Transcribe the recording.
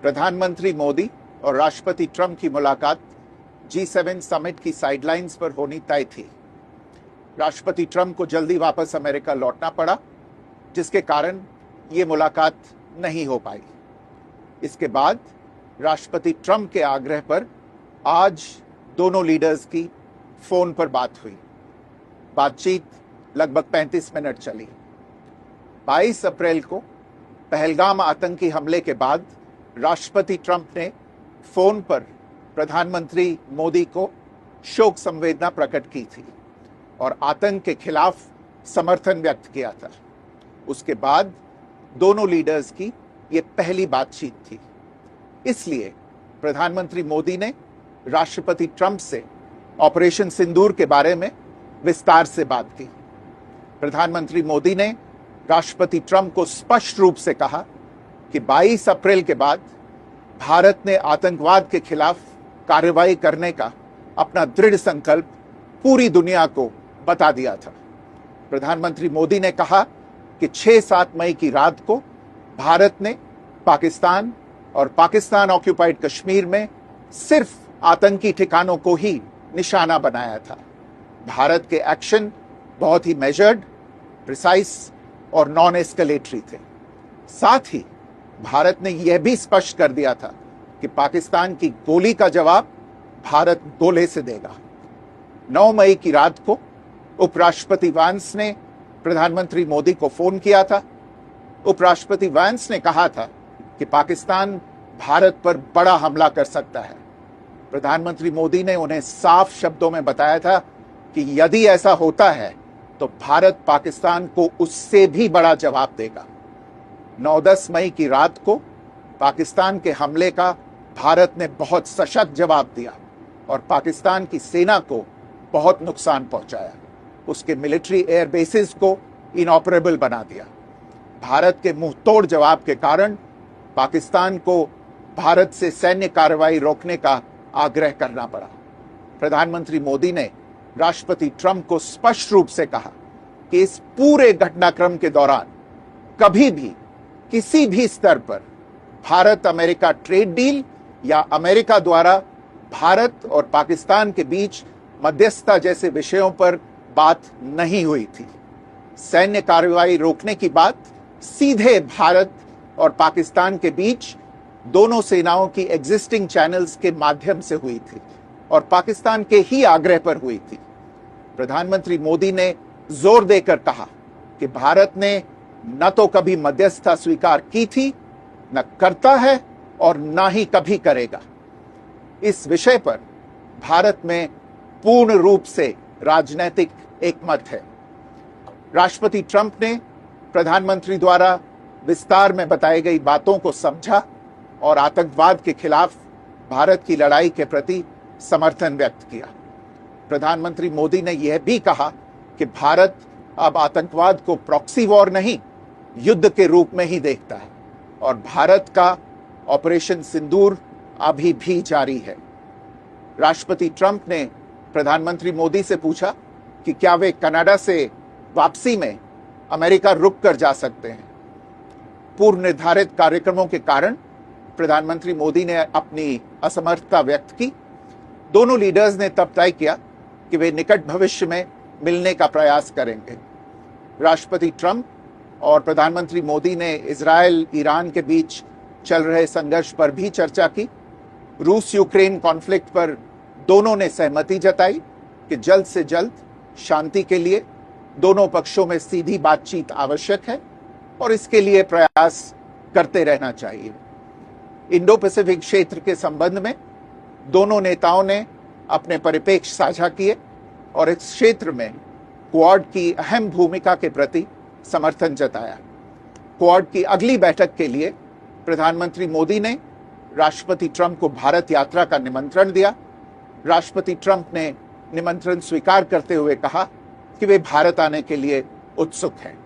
प्रधानमंत्री मोदी और राष्ट्रपति ट्रंप की मुलाकात G7 समिट की साइडलाइंस पर होनी तय थी। राष्ट्रपति ट्रंप को जल्दी वापस अमेरिका लौटना पड़ा, जिसके कारण ये मुलाकात नहीं हो पाई। इसके बाद राष्ट्रपति ट्रंप के आग्रह पर आज दोनों लीडर्स की फोन पर बात हुई। बातचीत लगभग 35 मिनट चली। 22 अप्रैल को पहलगाम आतंकी हमले के बाद राष्ट्रपति ट्रंप ने फोन पर प्रधानमंत्री मोदी को शोक संवेदना प्रकट की थी और आतंक के खिलाफ समर्थन व्यक्त किया था। उसके बाद दोनों लीडर्स की ये पहली बातचीत थी। इसलिए प्रधानमंत्री मोदी ने राष्ट्रपति ट्रंप से ऑपरेशन सिंदूर के बारे में विस्तार से बात की। प्रधानमंत्री मोदी ने राष्ट्रपति ट्रंप को स्पष्ट रूप से कहा कि 22 अप्रैल के बाद भारत ने आतंकवाद के खिलाफ कार्रवाई करने का अपना दृढ़ संकल्प पूरी दुनिया को बता दिया था। प्रधानमंत्री मोदी ने कहा कि 6-7 मई की रात को भारत ने पाकिस्तान और पाकिस्तान ऑक्यूपाइड कश्मीर में सिर्फ आतंकी ठिकानों को ही निशाना बनाया था। भारत के एक्शन बहुत ही मेजर्ड, प्रिसाइज और नॉन एस्केलेटरी थे। साथ ही भारत ने यह भी स्पष्ट कर दिया था कि पाकिस्तान की गोली का जवाब भारत गोले से देगा। 9 मई की रात को उपराष्ट्रपति वांस ने प्रधानमंत्री मोदी को फोन किया था। उपराष्ट्रपति वांस ने कहा था कि पाकिस्तान भारत पर बड़ा हमला कर सकता है। प्रधानमंत्री मोदी ने उन्हें साफ शब्दों में बताया था कि यदि ऐसा होता है तो भारत पाकिस्तान को उससे भी बड़ा जवाब देगा। 9-10 मई की रात को पाकिस्तान के हमले का भारत ने बहुत सशक्त जवाब दिया और पाकिस्तान की सेना को बहुत नुकसान पहुंचाया। उसके मिलिट्री एयर बेसिस को इनऑपरेबल बना दिया। भारत के मुंहतोड़ जवाब के कारण पाकिस्तान को भारत से सैन्य कार्रवाई रोकने का आग्रह करना पड़ा। प्रधानमंत्री मोदी ने राष्ट्रपति ट्रंप को स्पष्ट रूप से कहा कि इस पूरे घटनाक्रम के दौरान कभी भी किसी भी स्तर पर भारत अमेरिका ट्रेड डील या अमेरिका द्वारा भारत और पाकिस्तान के बीच मध्यस्थता जैसे विषयों पर बात नहीं हुई थी। सैन्य कार्रवाई रोकने की बात सीधे भारत और पाकिस्तान के बीच दोनों सेनाओं की एग्जिस्टिंग चैनल्स के माध्यम से हुई थी और पाकिस्तान के ही आग्रह पर हुई थी। प्रधानमंत्री मोदी ने जोर देकर कहा कि भारत ने न तो कभी मध्यस्थता स्वीकार की थी, न करता है और न ही कभी करेगा। इस विषय पर भारत में पूर्ण रूप से राजनीतिक एकमत है। राष्ट्रपति ट्रंप ने प्रधानमंत्री द्वारा विस्तार में बताई गई बातों को समझा और आतंकवाद के खिलाफ भारत की लड़ाई के प्रति समर्थन व्यक्त किया। प्रधानमंत्री मोदी ने यह भी कहा कि भारत अब आतंकवाद को प्रॉक्सी वॉर नहीं, युद्ध के रूप में ही देखता है और भारत का ऑपरेशन सिंदूर अभी भी जारी है। राष्ट्रपति ट्रंप ने प्रधानमंत्री मोदी से पूछा कि क्या वे कनाडा से वापसी में अमेरिका रुक कर जा सकते हैं। पूर्व निर्धारित कार्यक्रमों के कारण प्रधानमंत्री मोदी ने अपनी असमर्थता व्यक्त की। दोनों लीडर्स ने तब तय किया कि वे निकट भविष्य में मिलने का प्रयास करेंगे। राष्ट्रपति ट्रंप और प्रधानमंत्री मोदी ने इजरायल ईरान के बीच चल रहे संघर्ष पर भी चर्चा की। रूस यूक्रेन कॉन्फ्लिक्ट पर दोनों ने सहमति जताई कि जल्द से जल्द शांति के लिए दोनों पक्षों में सीधी बातचीत आवश्यक है और इसके लिए प्रयास करते रहना चाहिए। इंडो पैसिफिक क्षेत्र के संबंध में दोनों नेताओं ने अपने परिप्रेक्ष्य साझा किए और इस क्षेत्र में क्वाड की अहम भूमिका के प्रति समर्थन जताया। क्वाड की अगली बैठक के लिए प्रधानमंत्री मोदी ने राष्ट्रपति ट्रंप को भारत यात्रा का निमंत्रण दिया। राष्ट्रपति ट्रंप ने निमंत्रण स्वीकार करते हुए कहा कि वे भारत आने के लिए उत्सुक हैं।